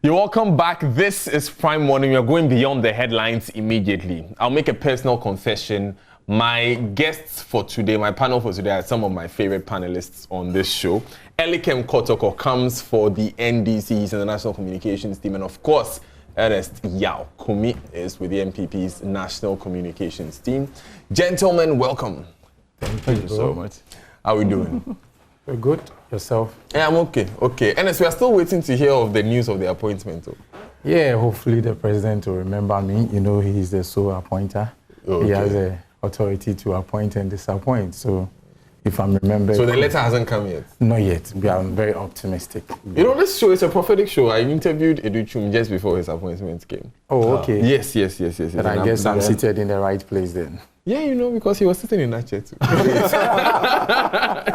You're welcome back. This is Prime Morning. We're going beyond the headlines immediately. I'll make a personal confession. My guests for today, my panel for today, are some of my favorite panelists on this show. Elikem Kotoko comes for the NDC's International Communications team, and of course, Ernest Yao Kumi is with the NPP's National Communications team. Gentlemen, welcome. Thank you so much. How are we doing? We're good. Yourself? Yeah, I'm okay. Okay. Ernest, we are still waiting to hear of the news of the appointment. Yeah, hopefully the president will remember me. You know, he's the sole appointer. Okay. He has the authority to appoint and disappoint. So if I'm remembered... So the letter hasn't come yet? Not yet. I'm very optimistic. You know, this show is a prophetic show. I interviewed Educhum just before his appointment came. Oh, okay. Yes. And I guess I'm seated in the right place then. Yeah, you know, because he was sitting in that chair too.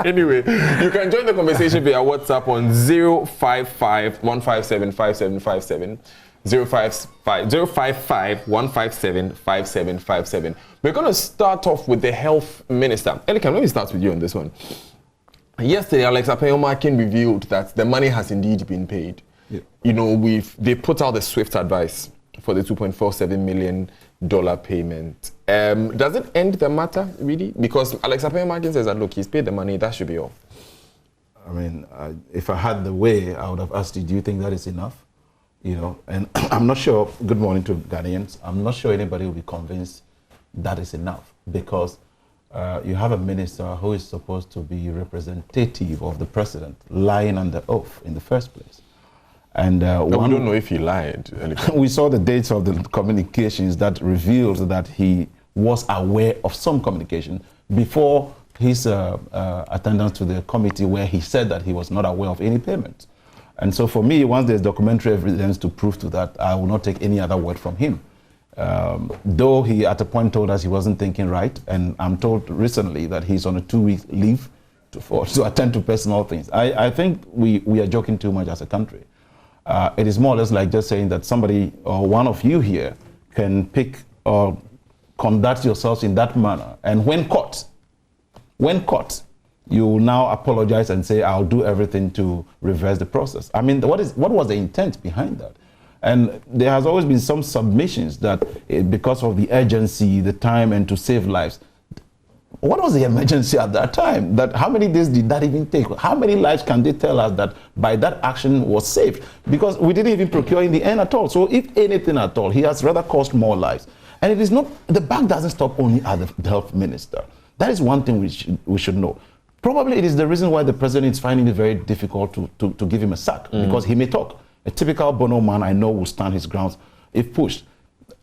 Anyway, you can join the conversation via WhatsApp on 055-157-5757, 055-157-5757. We're going to start off with the health minister. Elikem, let me start with you on this one. Yesterday, Alex Apeyomakin revealed that the money has indeed been paid. Yeah. You know, they put out the swift advice for the $2.47 million payment. Does it end the matter, really? Because Alex Apeyomakin says that, look, he's paid the money, that should be all. I mean, if I had the way, I would have asked you, do you think that is enough? You know, and I'm not sure, good morning to Ghanaians, I'm not sure anybody will be convinced that is enough, because you have a minister who is supposed to be representative of the president lying under oath in the first place. And we don't know if he lied. We saw the dates of the communications that revealed that he was aware of some communication before his attendance to the committee, where he said that he was not aware of any payment. And so for me, once there's documentary evidence to prove to that, I will not take any other word from him. Though he at a point told us he wasn't thinking right, and I'm told recently that he's on a 2-week leave to attend to personal things. I think we are joking too much as a country. It is more or less like just saying that somebody or one of you here can pick or conduct yourselves in that manner. And when caught, you will now apologize and say, I'll do everything to reverse the process. I mean, what was the intent behind that? And there has always been some submissions that because of the urgency, the time, and to save lives. What was the emergency at that time? That how many days did that even take? How many lives can they tell us that by that action was saved? Because we didn't even procure in the end at all. So if anything at all, he has rather cost more lives. And it is not, the buck doesn't stop only at the health minister. That is one thing we should know. Probably it is the reason why the president is finding it very difficult to give him a sack, because he may talk. A typical Bono man I know will stand his grounds if pushed.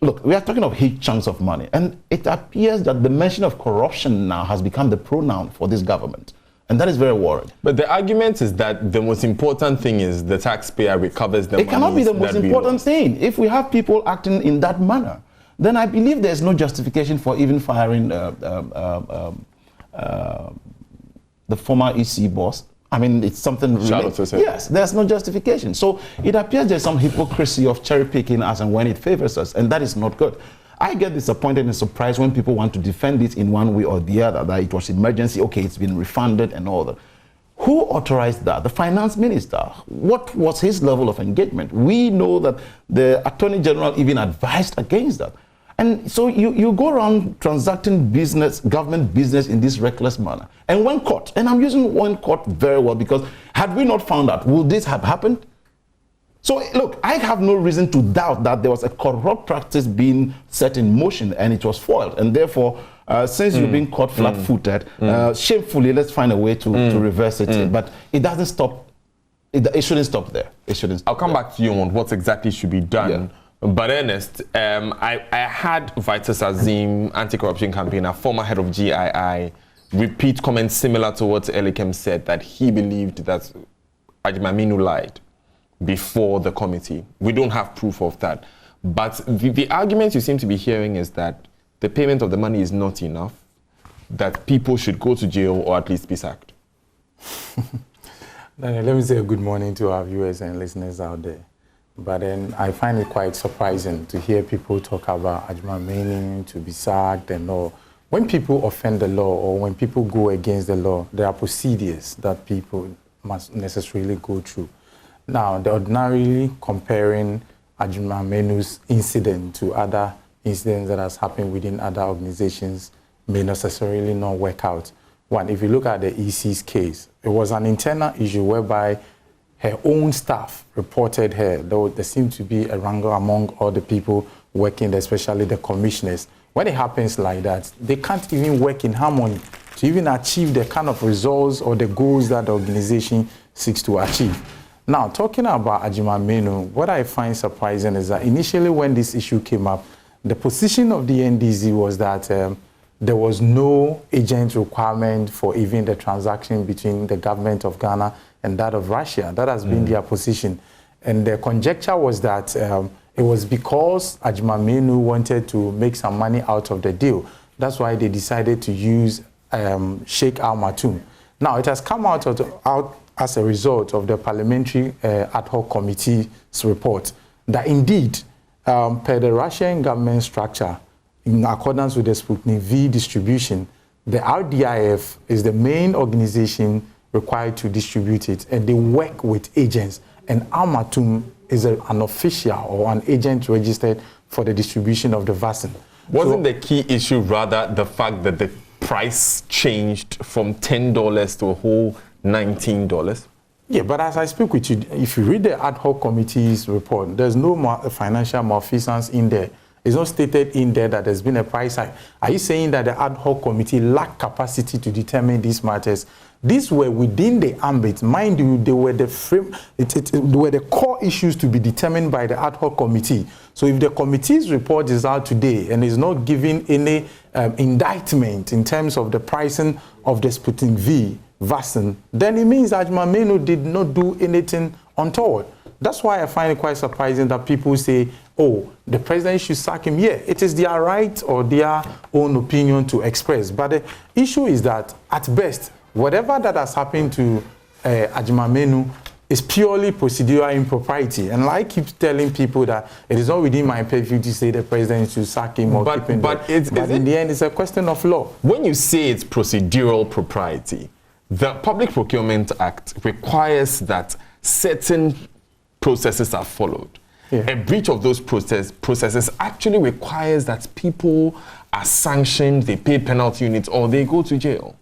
Look, we are talking of huge chunks of money, and it appears that the mention of corruption now has become the pronoun for this government, and that is very worrying. But the argument is that the most important thing is the taxpayer recovers the money. It cannot be the most important thing. If we have people acting in that manner, then I believe there's no justification for even firing the former EC boss. I mean, it's something yes, there's no justification. So it appears there's some hypocrisy of cherry picking us and when it favors us, and that is not good. I get disappointed and surprised when people want to defend it in one way or the other, that it was emergency, okay, it's been refunded and all that. Who authorized that? The finance minister. What was his level of engagement? We know that the Attorney General even advised against that. And so you go around transacting business, government business in this reckless manner. And when caught, and I'm using when caught very well, because had we not found out, would this have happened? So look, I have no reason to doubt that there was a corrupt practice being set in motion and it was foiled. And therefore, since you've been caught flat-footed, shamefully, let's find a way to reverse it. But it doesn't stop, it shouldn't stop there. It shouldn't stop. I'll come back to you on what exactly should be done. Yeah. But Ernest, I had Vitus Azim, anti-corruption campaigner, former head of GII, repeat comments similar to what Elikem said, that he believed that Ajimaminu lied before the committee. We don't have proof of that. But the argument you seem to be hearing is that the payment of the money is not enough, that people should go to jail or at least be sacked. Daniel, let me say a good morning to our viewers and listeners out there. But then I find it quite surprising to hear people talk about Ajimaminu to be sacked and all. When people offend the law or when people go against the law, there are procedures that people must necessarily go through. Now, they're ordinarily comparing Ajumamenu's incident to other incidents that has happened within other organizations may necessarily not work out. One, if you look at the EC's case, it was an internal issue whereby her own staff reported her, though there seemed to be a wrangle among all the people working there, especially the commissioners. When it happens like that, they can't even work in harmony to even achieve the kind of results or the goals that the organization seeks to achieve. Now, talking about Ajimamenu, what I find surprising is that initially when this issue came up, the position of the NDC was that there was no agent requirement for even the transaction between the government of Ghana and that of Russia. That has been their position. And the conjecture was that it was because Ajimamenu wanted to make some money out of the deal. That's why they decided to use Sheikh Al Maktoum. Now, it has come out as a result of the Parliamentary Ad Hoc Committee's report that indeed, per the Russian government structure, in accordance with the Sputnik V distribution, the RDIF is the main organization required to distribute it, and they work with agents. And Al Maktoum is an official or an agent registered for the distribution of the vaccine. Wasn't the key issue rather the fact that the price changed from $10 to a whole $19? Yeah, but as I speak with you, if you read the ad hoc committee's report, there's no financial malfeasance in there. It's not stated in there that there's been a price hike. Are you saying that the ad hoc committee lacked capacity to determine these matters? These were within the ambit. Mind you, they were the were the core issues to be determined by the ad hoc committee. So if the committee's report is out today and is not giving any indictment in terms of the pricing of the Sputnik V vaccine, then it means Ajimamenu did not do anything untoward. That's why I find it quite surprising that people say, oh, the president should sack him. Yeah, it is their right or their own opinion to express. But the issue is that, at best, whatever that has happened to Ajimamenu is purely procedural impropriety. And I keep telling people that it is not within my purview to say the president should sack him or keep him there. But in the end, it's a question of law. When you say it's procedural propriety, the Public Procurement Act requires that certain processes are followed. Yeah. A breach of those processes actually requires that people are sanctioned, they pay penalty units, or they go to jail.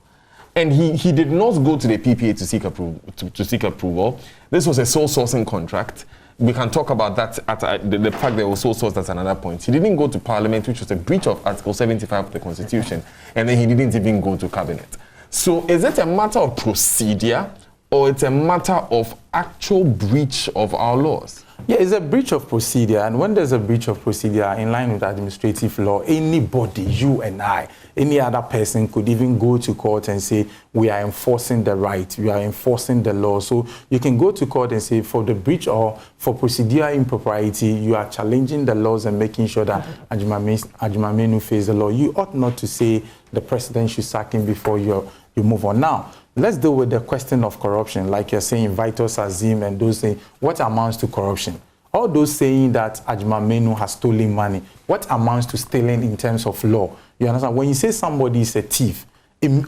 And he did not go to the PPA to seek approval. This was a sole sourcing contract. We can talk about that at the fact that it was sole sourced, that's another point. He didn't go to Parliament, which was a breach of Article 75 of the Constitution, and then he didn't even go to Cabinet. So is it a matter of procedure, or it's a matter of actual breach of our laws? Yeah, it's a breach of procedure, and when there's a breach of procedure in line with administrative law, anybody, you and I, any other person could even go to court and say, we are enforcing the right, we are enforcing the law. So you can go to court and say, for the breach or for procedural impropriety, you are challenging the laws and making sure that Ajimamenu fails the law. You ought not to say the president should sack him before you move on. Now, let's deal with the question of corruption, like you're saying, Vitus Azim and those saying, what amounts to corruption? All those saying that Ajimamenu has stolen money, what amounts to stealing in terms of law? You understand? When you say somebody is a thief,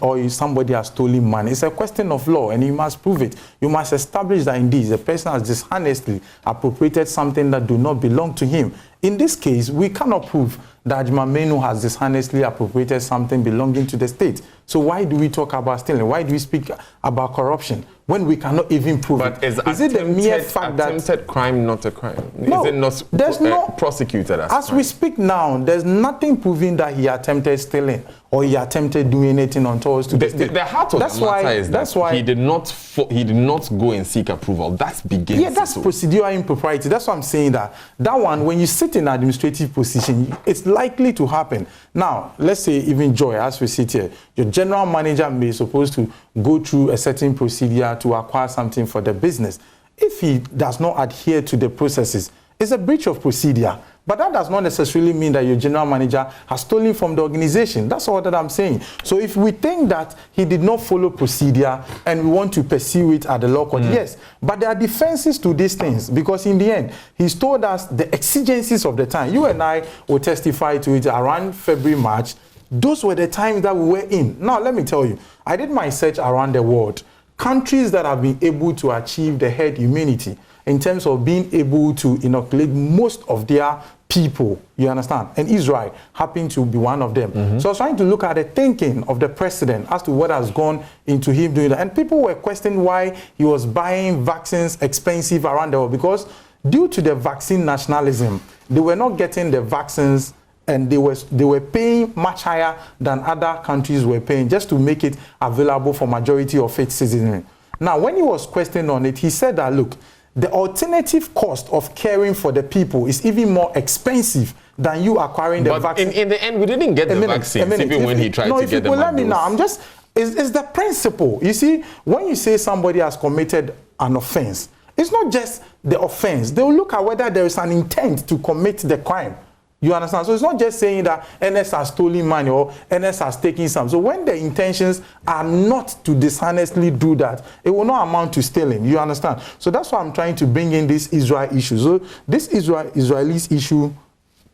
or somebody has stolen money, it's a question of law, and you must prove it. You must establish that indeed the person has dishonestly appropriated something that do not belong to him. In this case, we cannot prove that Ajimamenu has dishonestly appropriated something belonging to the state. So why do we talk about stealing? Why do we speak about corruption when we cannot even prove it? Is it the mere fact that attempted crime not a crime? No, is it not prosecuted as crime? We speak now, there's nothing proving that he attempted stealing or he attempted doing anything untoward to the state. The heart of the matter is that he did not go and seek approval. That's beginning. Yeah, that's procedural impropriety. That's what I'm saying. That one, when you sit in an administrative position, it's likely to happen. Now, let's say even Joy, as we sit here, your general manager may be supposed to go through a certain procedure to acquire something for the business. If he does not adhere to the processes, it's a breach of procedure. But that does not necessarily mean that your general manager has stolen from the organization. That's all that I'm saying. So if we think that he did not follow procedure and we want to pursue it at the law court, yes. But there are defenses to these things, because in the end, he's told us the exigencies of the time. You and I will testify to it around February, March. Those were the times that we were in. Now, let me tell you, I did my search around the world. countries that have been able to achieve the herd immunity in terms of being able to inoculate most of their people, you understand? And Israel happened to be one of them. So I was trying to look at the thinking of the president as to what has gone into him doing that. And people were questioning why he was buying vaccines expensive around the world, because due to the vaccine nationalism, they were not getting the vaccines, and they were paying much higher than other countries were paying just to make it available for majority of its citizens. Now, when he was questioned on it, he said that, look, the alternative cost of caring for the people is even more expensive than you acquiring the vaccine. In the end, we didn't get the vaccine, even when he tried to get them. Let me now, it's the principle. You see, when you say somebody has committed an offense, it's not just the offense. They will look at whether there is an intent to commit the crime. You understand? So it's not just saying that NS has stolen money or NS has taken some. So when the intentions are not to dishonestly do that, it will not amount to stealing. You understand? So that's why I'm trying to bring in this Israel issue. So this Israelis issue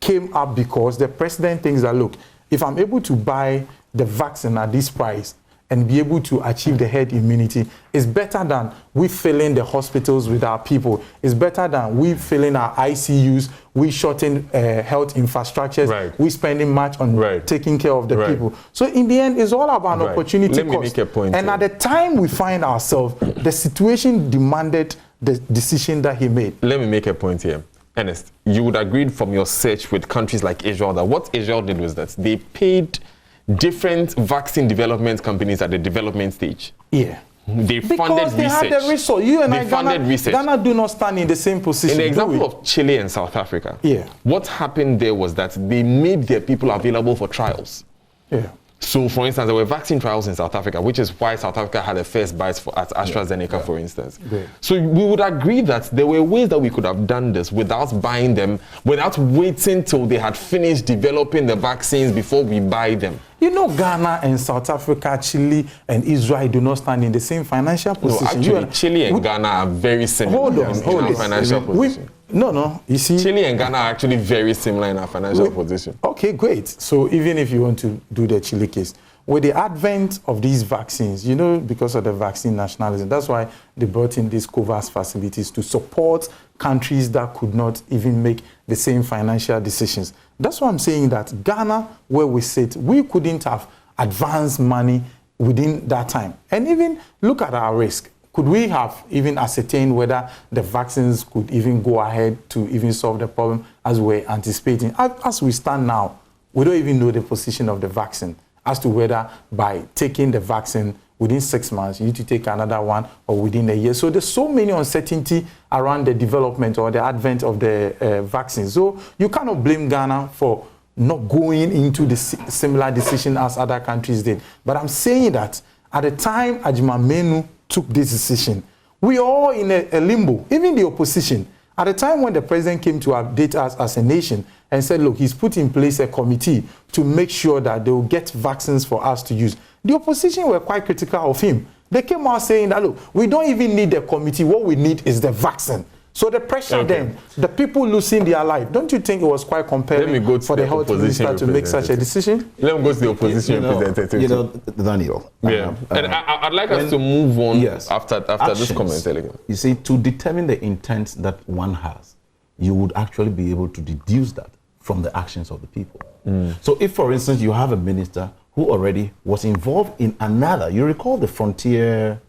came up because the president thinks that, look, if I'm able to buy the vaccine at this price and be able to achieve the herd immunity, it's better than we filling the hospitals with our people. It's better than we filling our ICUs, we shorten health infrastructures, we spending much on taking care of the people. So in the end, it's all about an opportunity cost. Let me make a point. And at the time we find ourselves, the situation demanded the decision that he made. Let me make a point here. Ernest, you would agree from your search with countries like Israel that what Israel did was that they paid different vaccine development companies at the development stage. Yeah. They funded research. Had the resource. You and Ghana do not stand in the same position. In the example of Chile and South Africa, what happened there was that they made their people available for trials. Yeah. So, for instance, there were vaccine trials in South Africa, which is why South Africa had the first bites at AstraZeneca, for instance. So we would agree that there were ways that we could have done this without buying them, without waiting till they had finished developing the vaccines before we buy them. You know, Ghana and South Africa, Chile and Israel do not stand in the same financial position. No, actually, Chile and Ghana are very similar in our financial position. No, you see, Chile and Ghana are actually very similar in our financial position. Okay, great. So even if you want to do the Chile case, with the advent of these vaccines, you know, because of the vaccine nationalism, that's why they brought in these COVAX facilities to support countries that could not even make the same financial decisions. That's why I'm saying that Ghana, where we sit, we couldn't have advanced money within that time. And even look at our risk. Could we have even ascertained whether the vaccines could even go ahead to even solve the problem as we're anticipating? As we stand now, we don't even know the position of the vaccine as to whether by taking the vaccine within 6 months, you need to take another one or within a year. So there's so many uncertainty around the development or the advent of the vaccine. So you cannot blame Ghana for not going into the similar decision as other countries did. But I'm saying that at the time Ajima Menu took this decision, we are all in a limbo, even the opposition. At the time when the president came to update us as a nation and said, look, he's put in place a committee to make sure that they will get vaccines for us to use, the opposition were quite critical of him. They came out saying that, look, we don't even need the committee. What we need is the vaccine. So the pressure then, the people losing their life, don't you think it was quite compelling for the health minister to make such a decision? Let me go to the opposition representative. You know, Daniel. Yeah. And I'd like us to move on after this comment. You see, to determine the intent that one has, you would actually be able to deduce that from the actions of the people. So if, for instance, you have a minister who already was involved in another, you recall the frontier,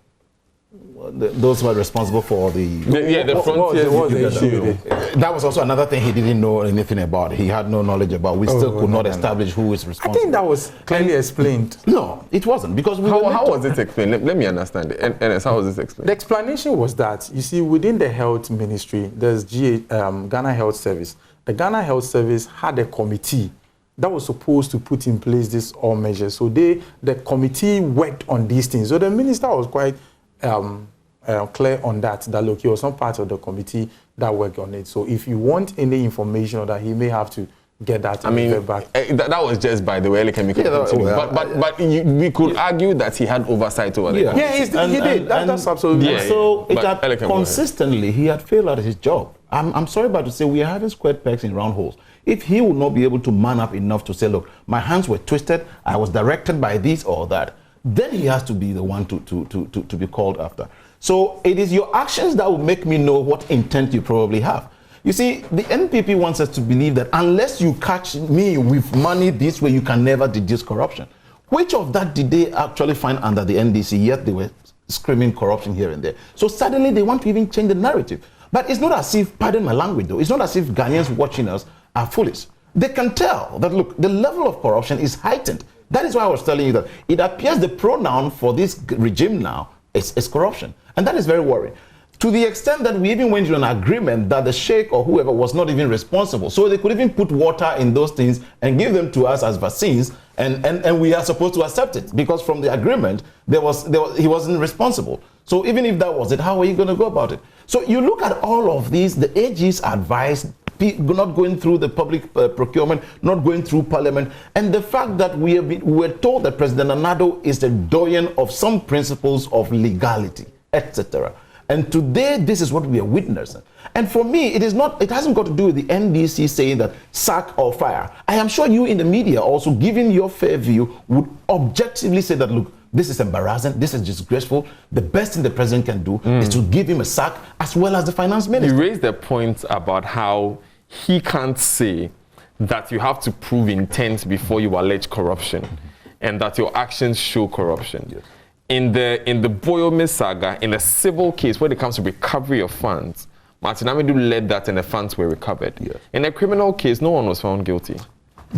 those who are responsible for the frontier issue. That was also another thing he didn't know anything about. He had no knowledge about. We still could not establish who is responsible. I think that was clearly explained. No, it wasn't, because how was it explained? Let me understand it. And how was it explained? The explanation was that, you see, within the health ministry, there's Ghana Health Service. The Ghana Health Service had a committee that was supposed to put in place this all measures. So the committee worked on these things. So the minister was quite clear on that look, he was not part of the committee that worked on it. So if you want any information on that, he may have to get that back. That was just by the way, but we could argue that he had oversight over the he did. That's absolutely right. So consistently, he had failed at his job. I'm sorry about to say, we are having squared pegs in round holes. If he would not be able to man up enough to say, look, my hands were twisted, I was directed by this or that, then he has to be the one to be called after. So it is your actions that will make me know what intent you probably have. You see, the NPP wants us to believe that unless you catch me with money this way, you can never deduce corruption. Which of that did they actually find under the NDC, yet they were screaming corruption here and there? So suddenly they want to even change the narrative. But it's not as if, pardon my language though, it's not as if Ghanaians watching us are foolish. They can tell that, look, the level of corruption is heightened. That is why I was telling you that it appears the pronoun for this regime now is corruption. And that is very worrying. To the extent that we even went to an agreement that the sheikh or whoever was not even responsible. So they could even put water in those things and give them to us as vaccines, and we are supposed to accept it. Because from the agreement, he wasn't responsible. So even if that was it, how are you going to go about it? So you look at all of these, the AG's advice, not going through the public procurement, not going through parliament, and the fact that we were told that President Nana-Addo is the doyen of some principles of legality, etc. And today, this is what we are witnessing. And for me, it hasn't got to do with the NDC saying that sack or fire. I am sure you in the media also, giving your fair view, would objectively say that, look, this is embarrassing, this is disgraceful. The best thing the president can do is to give him a sack, as well as the finance minister. You raised the point about how he can't say that you have to prove intent before you allege corruption, and that your actions show corruption. Yes. In the Boyomi saga, in a civil case when it comes to recovery of funds, Martin Amidu led that and the funds were recovered. Yes. In a criminal case, no one was found guilty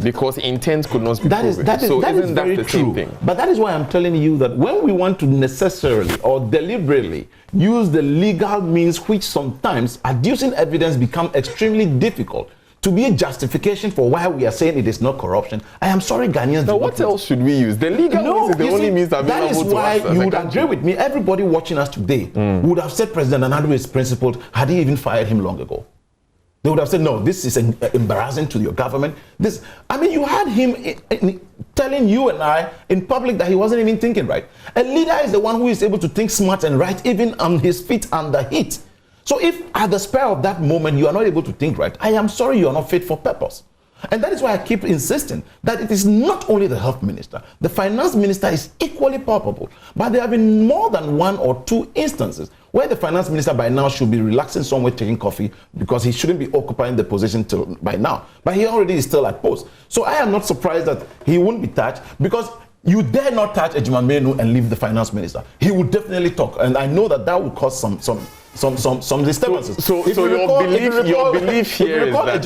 because intent could not be proven. That is very true. But that is why I'm telling you that when we want to necessarily or deliberately use the legal means, which sometimes adducing evidence become extremely difficult, to be a justification for why we are saying it is not corruption, I am sorry, Ghanaians. Now, what else should we use? The legal means is the only means that is why you would agree with me. Everybody watching us today would have said President Nana-Addo is principled had he even fired him long ago. They would have said, no, this is embarrassing to your government. You had him telling you and I in public that he wasn't even thinking right. A leader is the one who is able to think smart and right, even on his feet under heat. So if at the spur of that moment you are not able to think right, I am sorry, you are not fit for purpose. And that is why I keep insisting that it is not only the health minister, the finance minister is equally culpable. But there have been more than one or two instances where the finance minister by now should be relaxing somewhere taking coffee because he shouldn't be occupying the position till by now. But he already is still at post. So I am not surprised that he won't be touched, because you dare not touch Ejima Menu and leave the finance minister. He would definitely talk, and I know that would cause some disturbances. So your belief here is that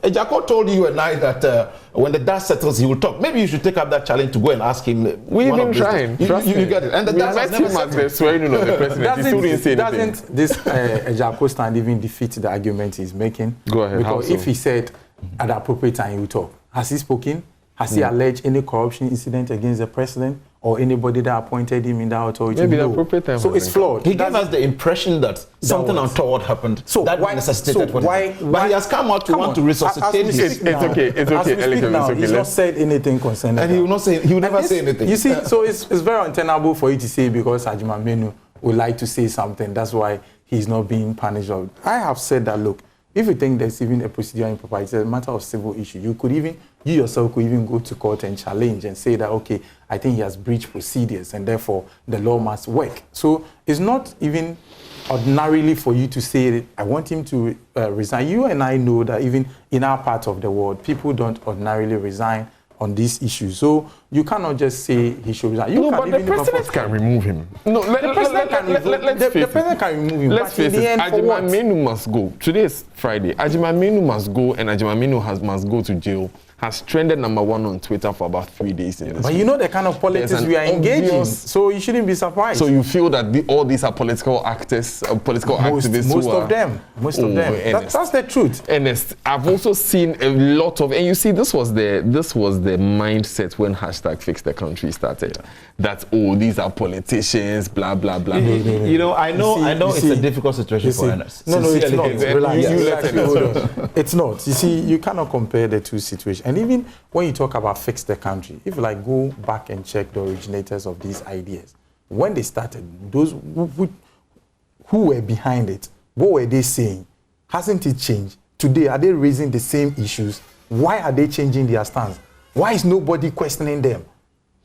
Ejako told you and I that when the dust settles, he will talk. Maybe you should take up that challenge to go and ask him. We've been trying. You get it. And the dust has never settled. The swearing in of the president. He still didn't say anything. Doesn't this Ejako stand even defeat the argument he's making? Go ahead. Because if he said at the appropriate time he will talk, has he spoken? Has he alleged any corruption incident against the president or anybody that appointed him in that authority? Maybe the appropriate time. So it's flawed. He gave us the impression that something untoward happened. So that necessitated what happened. But he has come out to want to resuscitate his. It's okay. It's okay. He's not said anything concerning that. And he will not say. He will never say anything. You see, so it's very untenable for you to say because Ejima Menu would like to say something. That's why he's not being punished. I have said that. Look, if you think there's even a procedural impropriety, it's a matter of civil issue. You yourself could even go to court and challenge and say that, okay, I think he has breached procedures and therefore the law must work. So it's not even ordinarily for you to say that I want him to resign. You and I know that even in our part of the world, people don't ordinarily resign on these issues. So you cannot just say he should resign. But the president can remove him. No, the president can remove him. Let's face it, Ejima Menu must go. Today is Friday. Ejima Menu must go, and Ejima Menu must go to jail. Has trended #1 on Twitter for about 3 days. But you know the kind of politics we are engaging, so you shouldn't be surprised. So you feel that all these are political actors, political activists? Most of them. That's the truth. Ernest, I've also seen a lot of, and you see, this was the mindset when #FixTheCountry started. That these are politicians, blah blah blah. You know, I know it's a difficult situation for Ernest. No, it's not. It's not. You see, you cannot compare the two situations. And even when you talk about fix the country, if you go back and check the originators of these ideas, when they started, those who were behind it, what were they saying? Hasn't it changed? Today, are they raising the same issues? Why are they changing their stance? Why is nobody questioning them?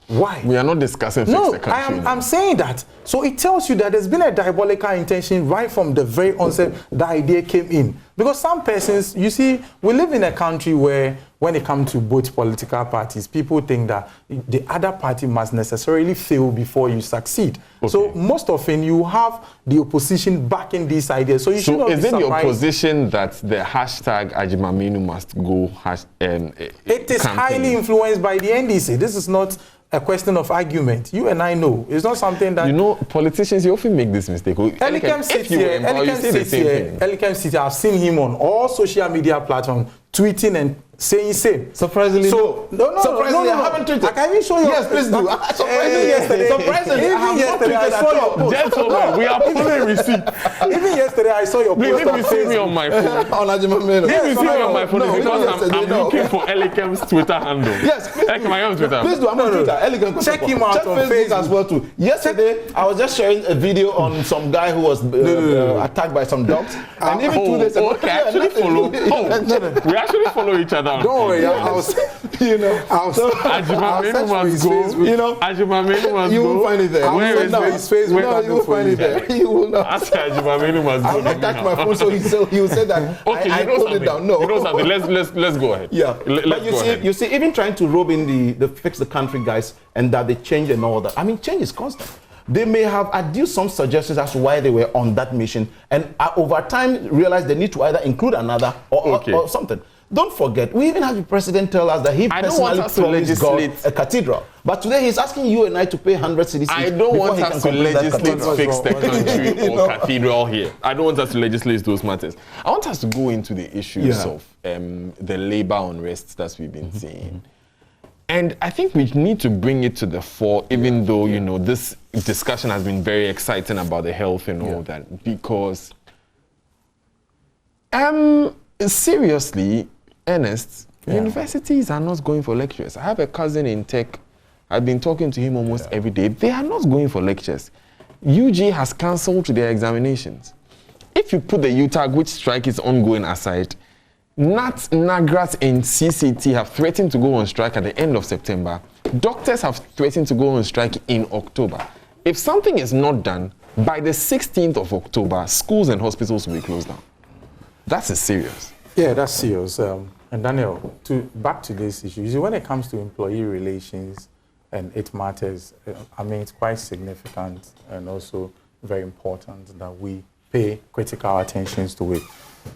Why? We are not discussing fix the country. I'm saying that. So it tells you that there's been a diabolical intention right from the very onset the idea came in. Because some persons, you see, we live in a country where when it comes to both political parties, people think that the other party must necessarily fail before you succeed. Okay. So most often you have the opposition backing these ideas. So you should not be surprised. Is it your position that the hashtag Ajimaminu must go it is highly influenced by the NDC. This is not a question of argument. You and I know. It's not something that... You know, politicians, you often make this mistake. Elikem sits here. I've seen him on all social media platforms tweeting and saying same. Surprisingly, no. Surprisingly, I haven't tweeted. I can even show you. Yes, please do. Surprisingly, I saw your post. Gentlemen, we are pulling receipt. Even yesterday, I saw your post. Please, if you see me on my phone. On Ajimaminu. If you see me on my phone, because I'm looking for Elikem's Twitter handle. Yes, please do. On Twitter. Please do. I'm on Twitter. Check him out on Facebook as well too. Yesterday, I was just sharing a video on some guy who was attacked by some dogs. And even 2 days ago, we actually follow each other. Don't worry, Ajimaminu must go. Ajimaminu must go. You won't find it there. Where is his face? No, you won't find it there. You will not. Ask Ajimaminu must go. I'll not touch my phone, so he will say that. Okay, I pulled it down. No. You know something. Let's go ahead. Yeah. But you see, even trying to rope in the fix the country guys and that they change and all that. I mean, change is constant. They may have adduced some suggestions as to why they were on that mission, and over time realized they need to either include another or something. Don't forget, we even have the president tell us that he personally promised God a cathedral. But today he's asking you and I to pay 100 cedis. I don't want us to legislate fix the country or cathedral here. I don't want us to legislate those matters. I want us to go into the issues of the labor unrest that we've been seeing. And I think we need to bring it to the fore, even though, you know, this discussion has been very exciting about the health and all that, because seriously, Ernest, universities are not going for lectures. I have a cousin in tech. I've been talking to him almost every day. They are not going for lectures. UG has cancelled their examinations. If you put the UTAG, which strike is ongoing, aside, NAT, NAGRAT, and CCT have threatened to go on strike at the end of September. Doctors have threatened to go on strike in October. If something is not done, by the 16th of October, schools and hospitals will be closed down. That's serious. Yeah, that's serious. And Daniel, back to this issue, you see, when it comes to employee relations and it matters, I mean, it's quite significant and also very important that we pay critical attention to it.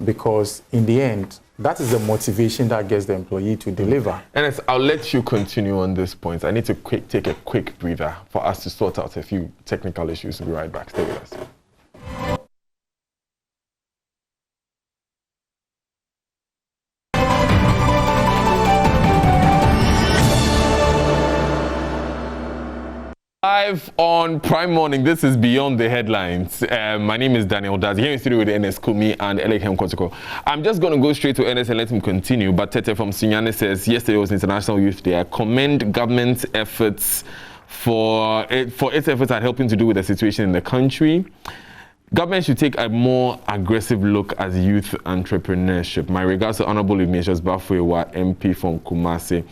Because in the end, that is the motivation that gets the employee to deliver. And I'll let you continue on this point. I need to take a quick breather for us to sort out a few technical issues. We'll be right back. Stay with us. Live on Prime Morning, this is Beyond the Headlines. My name is Daniel Daz, here in studio with Ernest Kumi and Elikem Kotoko. I'm just going to go straight to Ernest and let him continue, but Tete from Sunyane says, yesterday was International Youth Day. I commend government's efforts for its efforts at helping to do with the situation in the country. Government should take a more aggressive look at youth entrepreneurship. My regards to Honorable Ignatius Bafuewa, MP from Kumasi.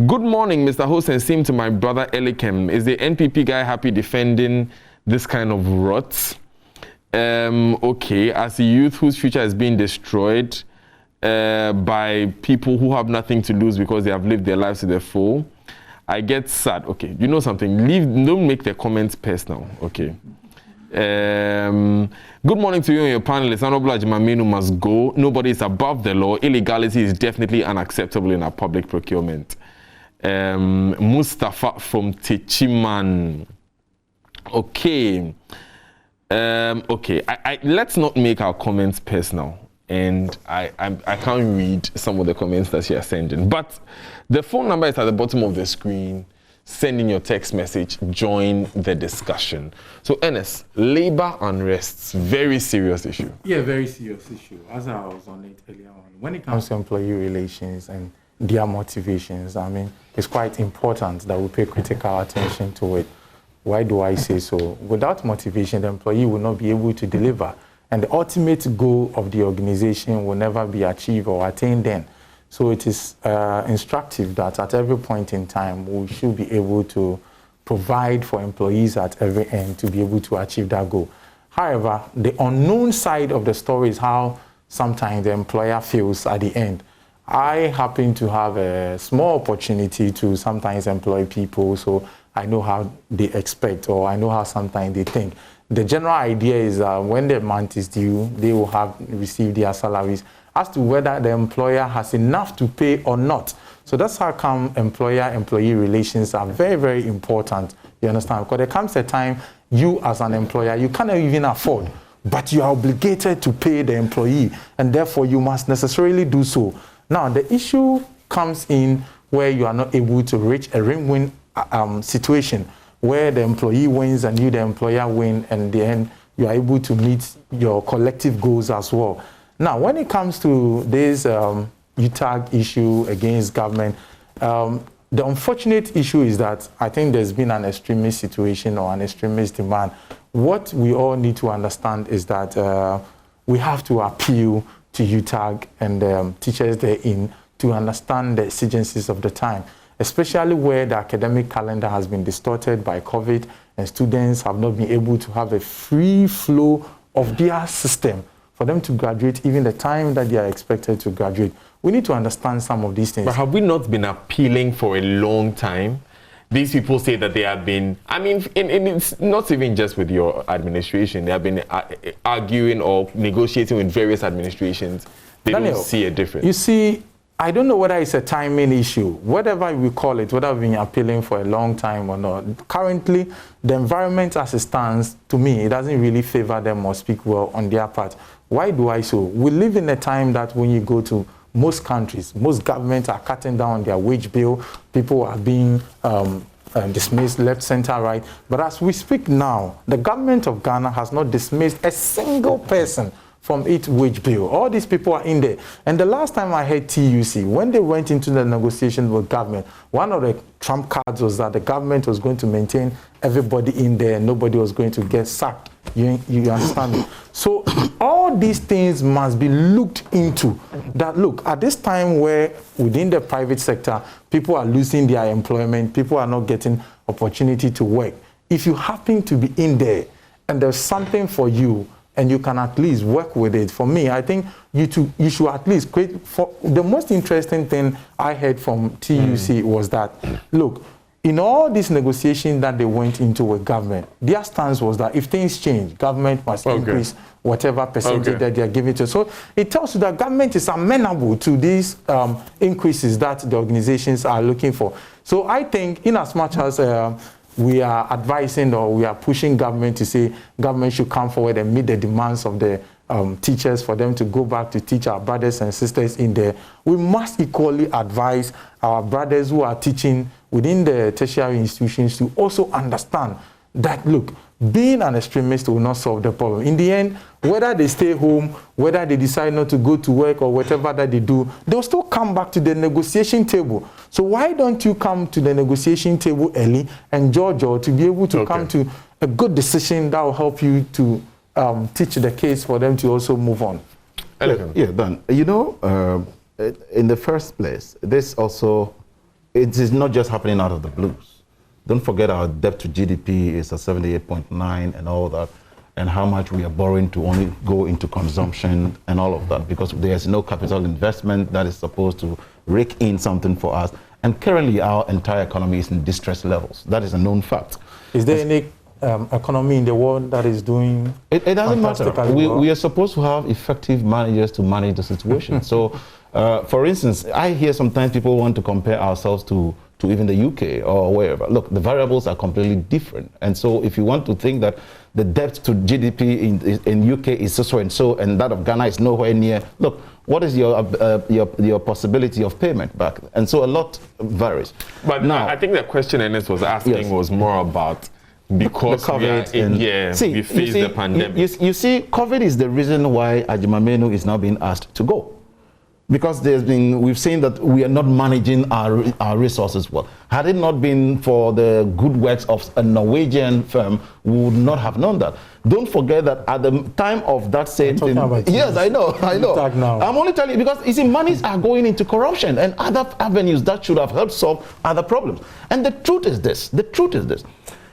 Good morning, Mr. Host, and same to my brother Elikem. Is the NPP guy happy defending this kind of rot? Okay, as a youth whose future is being destroyed by people who have nothing to lose because they have lived their lives to the full, I get sad. Okay, you know something? Don't make the comments personal. Okay. Good morning to you and your panelists. Honorable Ajimaminu must go. Nobody is above the law. Illegality is definitely unacceptable in our public procurement. Mustafa from Techiman. Okay. Okay. Let's not make our comments personal. And I can't read some of the comments that you are sending. But the phone number is at the bottom of the screen. Send in your text message. Join the discussion. So, Ernest, labor unrest, very serious issue. Yeah, very serious issue. As I was on it earlier on, when it comes to employee relations and their motivations, I mean, it's quite important that we pay critical attention to it. Why do I say so? Without motivation, the employee will not be able to deliver. And the ultimate goal of the organization will never be achieved or attained then. So it is instructive that at every point in time, we should be able to provide for employees at every end to be able to achieve that goal. However, the unknown side of the story is how sometimes the employer feels at the end. I happen to have a small opportunity to sometimes employ people, so I know how they expect, or I know how sometimes they think. The general idea is when the month is due, they will have received their salaries. As to whether the employer has enough to pay or not. So that's how come employer-employee relations are very, very important. You understand? Because there comes a time you as an employer, you cannot even afford, but you are obligated to pay the employee, and therefore you must necessarily do so. Now, the issue comes in where you are not able to reach a win-win situation where the employee wins and you, the employer, win, and then you are able to meet your collective goals as well. Now, when it comes to this UTAG issue against government, the unfortunate issue is that I think there's been an extremist situation or an extremist demand. What we all need to understand is that we have to appeal to UTAG and teachers therein to understand the exigencies of the time, especially where the academic calendar has been distorted by COVID and students have not been able to have a free flow of their system for them to graduate even the time that they are expected to graduate. We need to understand some of these things. But have we not been appealing for a long time? These people say that they have been, I mean, it's not even just with your administration. They have been arguing or negotiating with various administrations. They Daniel, don't see a difference. You see, I don't know whether it's a timing issue, whatever we call it, whether we've been appealing for a long time or not. Currently, the environment as it stands, to me, it doesn't really favor them or speak well on their part. Why do I so? We live in a time that when you go to most countries, most governments are cutting down their wage bill. People are being dismissed left, center, right. But as we speak now, the government of Ghana has not dismissed a single person from its wage bill. All these people are in there. And the last time I heard TUC, when they went into the negotiation with government, one of the trump cards was that the government was going to maintain everybody in there and nobody was going to get sacked. You understand me? So all these things must be looked into. That look, at this time where within the private sector, people are losing their employment, people are not getting opportunity to work. If you happen to be in there and there's something for you, and you can at least work with it. For me, I think you should at least create. The most interesting thing I heard from TUC was that, look, in all these negotiations that they went into with government, their stance was that if things change, government must increase whatever percentage that they are giving to. So it tells you that government is amenable to these increases that the organizations are looking for. So I think in as much as we are advising or we are pushing government to say government should come forward and meet the demands of the teachers for them to go back to teach our brothers and sisters in there, we must equally advise our brothers who are teaching within the tertiary institutions to also understand that, look, being an extremist will not solve the problem. In the end, whether they stay home, whether they decide not to go to work or whatever that they do, they'll still come back to the negotiation table. So why don't you come to the negotiation table early and Georgia to be able to come to a good decision that will help you to teach the case for them to also move on? Yeah, Dan. You know, in the first place, this also, it is not just happening out of the blues. Don't forget our debt to GDP is at 78.9 and all that, and how much we are borrowing to only go into consumption and all of that, because there's no capital investment that is supposed to rake in something for us. And currently our entire economy is in distress levels. That is a known fact. Is there any economy in the world that is doing it doesn't matter. We are supposed to have effective managers to manage the situation. So, for instance, I hear sometimes people want to compare ourselves to even the UK or wherever. Look, the variables are completely different. And so if you want to think that the debt to GDP in UK is so and so, and that of Ghana is nowhere near, look, what is your possibility of payment back? And so a lot varies. But now, I think the question Ernest was asking was more about because we face the pandemic. You see, COVID is the reason why Ajimamenu is now being asked to go. Because we've seen that we are not managing our resources well. Had it not been for the good works of a Norwegian firm, we would not have known that. Don't forget that at the time of that same thing. Yes, I know. I'm only telling you because you see, monies are going into corruption and other avenues that should have helped solve other problems. And the truth is this.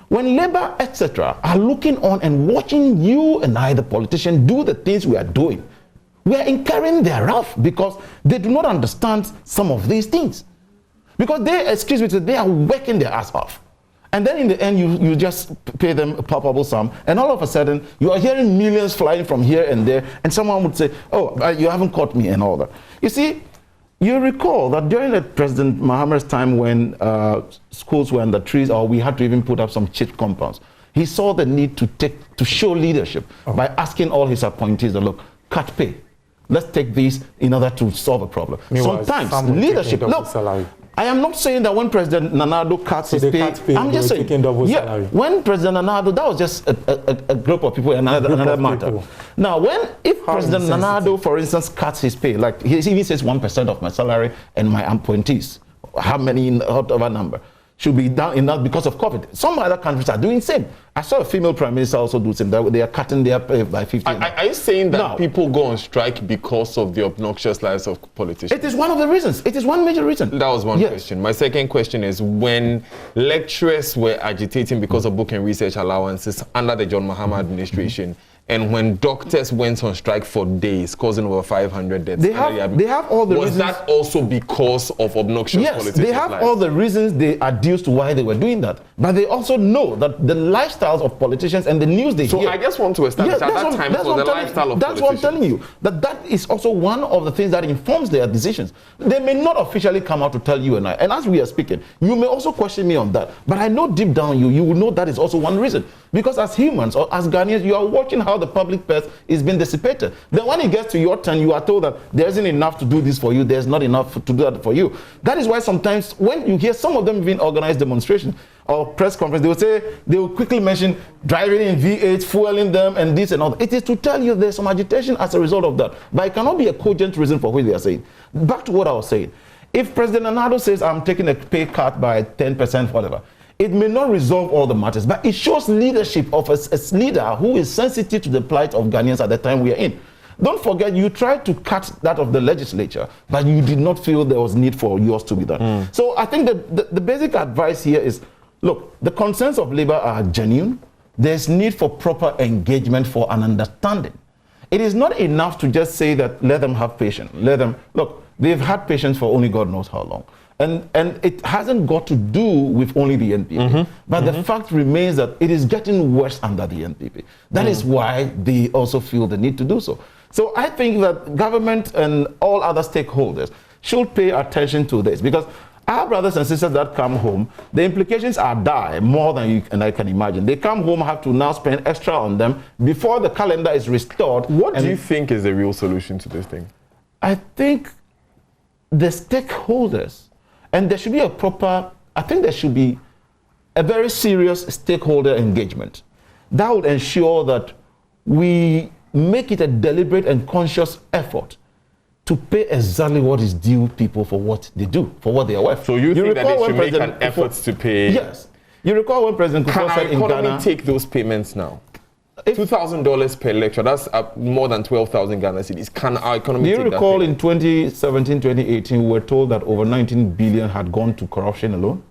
When Labour, etc., are looking on and watching you and I, the politicians, do the things we are doing, we are incurring their wrath because they do not understand some of these things. Because they are working their ass off. And then in the end, you just pay them a palpable sum. And all of a sudden, you are hearing millions flying from here and there. And someone would say, oh, you haven't caught me and all that. You see, you recall that during President Mahamir's time when schools were under trees, or we had to even put up some chip compounds, he saw the need to show leadership by asking all his appointees, look, cut pay. Let's take these in order to solve a problem. Sometimes leadership. Look, I am not saying that when President Nanado cuts his pay, I'm just saying, when President Nanado, that was just a group of people, another matter. Now, if President Nanado, for instance, cuts his pay, like he even says 1% of my salary and my appointees, how many, whatever number, should be done in that because of COVID. Some other countries are doing the same. I saw a female prime minister also do the same. They are cutting their pay by 50%. Are you saying that people go on strike because of the obnoxious lives of politicians? It is one of the reasons. It is one major reason. That was one question. My second question is, when lecturers were agitating because of book and research allowances under the John Mahama administration, and when doctors went on strike for days, causing over 500 deaths, they have all the reasons. Was that also because of obnoxious politicians? Yes, they have all the reasons they adduced to why they were doing that. But they also know that the lifestyles of politicians and the news they hear. So I just want to establish at that time it was the lifestyle of politicians. That's what I'm telling you. That is also one of the things that informs their decisions. They may not officially come out to tell you and I. And as we are speaking, you may also question me on that. But I know deep down you will know that is also one reason. Because as humans or as Ghanaians, you are watching how the public purse is being dissipated. Then when it gets to your turn, you are told that there isn't enough to do this for you, there's not enough to do that for you. That is why sometimes when you hear some of them even organize demonstrations or press conference, they will quickly mention driving in V8, fueling them and this and all that. It is to tell you there's some agitation as a result of that. But it cannot be a cogent reason for what they are saying. Back to what I was saying. If President Nanado says, I'm taking a pay cut by 10%, whatever, it may not resolve all the matters, but it shows leadership of a leader who is sensitive to the plight of Ghanaians at the time we are in. Don't forget, you tried to cut that of the legislature, but you did not feel there was need for yours to be done. So I think that the basic advice here is, look, the concerns of Labour are genuine. There's need for proper engagement for an understanding. It is not enough to just say that let them have patience. Look, they've had patience for only God knows how long. And it hasn't got to do with only the NPP. But the fact remains that it is getting worse under the NPP. That is why they also feel the need to do so. So I think that government and all other stakeholders should pay attention to this, because our brothers and sisters that come home, the implications are dire, more than you and I can imagine. They come home, have to now spend extra on them before the calendar is restored. What do you think is the real solution to this thing? I think the stakeholders, and there should be there should be a very serious stakeholder engagement that would ensure that we make it a deliberate and conscious effort to pay exactly what is due people for what they do, for what they are worth. So you think that they should make an effort to pay? Yes. You recall when President Kufuor said in Ghana... Can our economy take those payments now? $2,000 per lecture, that's more than 12,000 Ghana cedis. Can our economy take that? Do you recall in 2017, 2018, we were told that over 19 billion had gone to corruption alone?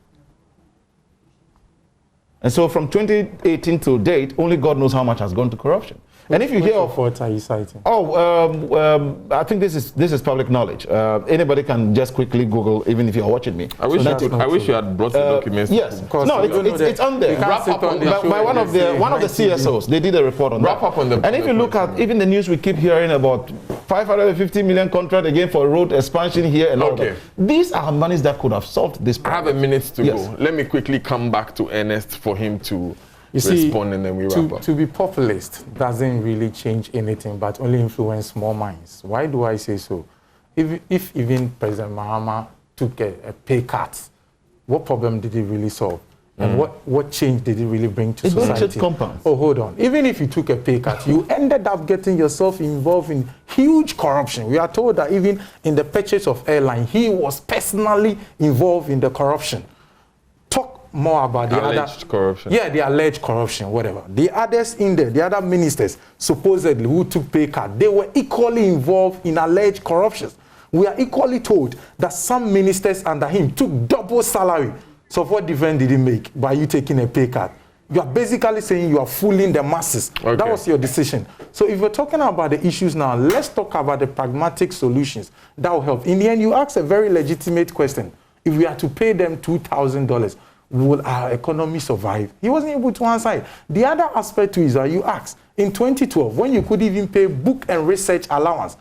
And so from 2018 to date, only God knows how much has gone to corruption. And if you hear of what are you citing? I think this is public knowledge. Anybody can just quickly Google, even if you are watching me. I wish you had brought the documents. Yes, no, it's on there. By one of the CSOs, they did a report on that. And if you look at even the news, we keep hearing about 550 million contract again for road expansion here and all that. These are monies that could have solved this problem. I have a minute to go. Let me quickly come back to Ernest for him to respond, and then we wrap up. To be populist doesn't really change anything, but only influence small minds. Why do I say so? If even President Mahama took a pay cut, what problem did he really solve? And what change did it really bring to society? Compounds. Oh, hold on. Even if you took a pay cut, you ended up getting yourself involved in huge corruption. We are told that even in the purchase of airline, he was personally involved in the corruption. Talk more about the alleged corruption. Yeah, the alleged corruption, whatever. The others in there, the other ministers, supposedly, who took pay cut, they were equally involved in alleged corruption. We are equally told that some ministers under him took double salary. So what difference did it make by you taking a pay cut? You are basically saying you are fooling the masses. Okay. That was your decision. So if we're talking about the issues now, let's talk about the pragmatic solutions that will help. In the end, you ask a very legitimate question. If we are to pay them $2,000, will our economy survive? He wasn't able to answer it. The other aspect to it is that you ask, in 2012, when you could even pay book and research allowance,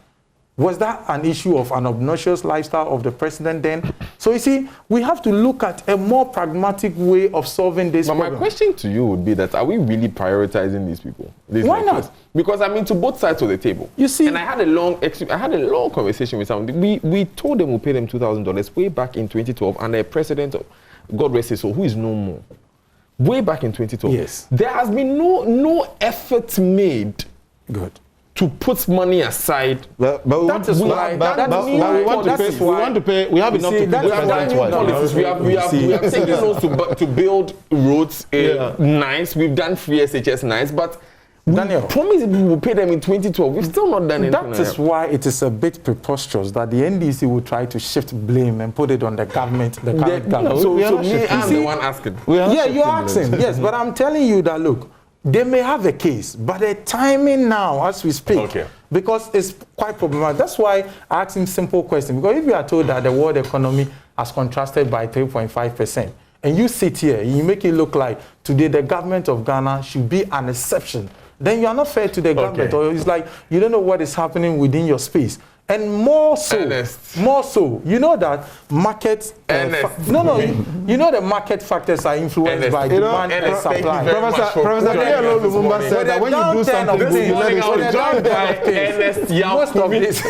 was that an issue of an obnoxious lifestyle of the president then? So you see, we have to look at a more pragmatic way of solving this problem. My question to you would be that, are we really prioritizing these people? Why not? Because I mean, to both sides of the table. You see, and I had a long conversation with someone. We told them we'll pay them $2,000 way back in 2012, and the president, God rest his soul, who is no more, way back in 2012. Yes. There has been no effort made. Good. To put money aside, but we want to pay. We have enough to pay the president's wife. We have taken loans to build roads nice. We've done free SHS nice, but Daniel, we promised we will pay them in 2012. We've still not done anything. That is why it is a bit preposterous that the NDC will try to shift blame and put it on the government. The current government. So me, I'm the one asking. Yeah, you're asking. Yes, but I'm telling you that look. They may have a case, but the timing now, as we speak, because it's quite problematic. That's why I asked him simple question. Because if you are told that the world economy has contrasted by 3.5%, and you sit here and you make it look like today the government of Ghana should be an exception, then you are not fair to the government. Or it's like you don't know what is happening within your space. And more so, you know that market, you know the market factors are influenced by demand and supply. Professor Lumumba said that when you do something, you let it most of this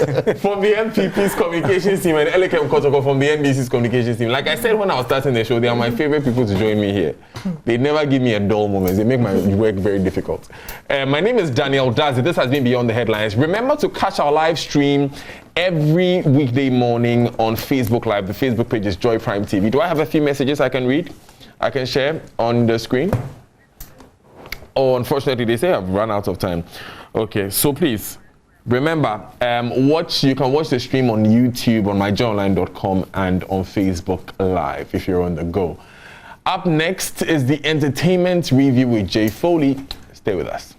from the MPP's communications team and Elekem Kotoko from the NDC's communications team. Like I said when I was starting the show, they are my favorite people to join me here. They never give me a dull moment. They make my work very difficult. My name is Daniel Dazi. This has been Beyond the Headlines. Remember to catch our live stream every weekday morning on Facebook Live. The Facebook page is Joy Prime TV. Do I have a few messages I can read? I can share on the screen? Oh, unfortunately, they say I've run out of time. Okay, so please, remember, you can watch the stream on YouTube, on myjoyonline.com, and on Facebook Live if you're on the go. Up next is the entertainment review with Jay Foley. Stay with us.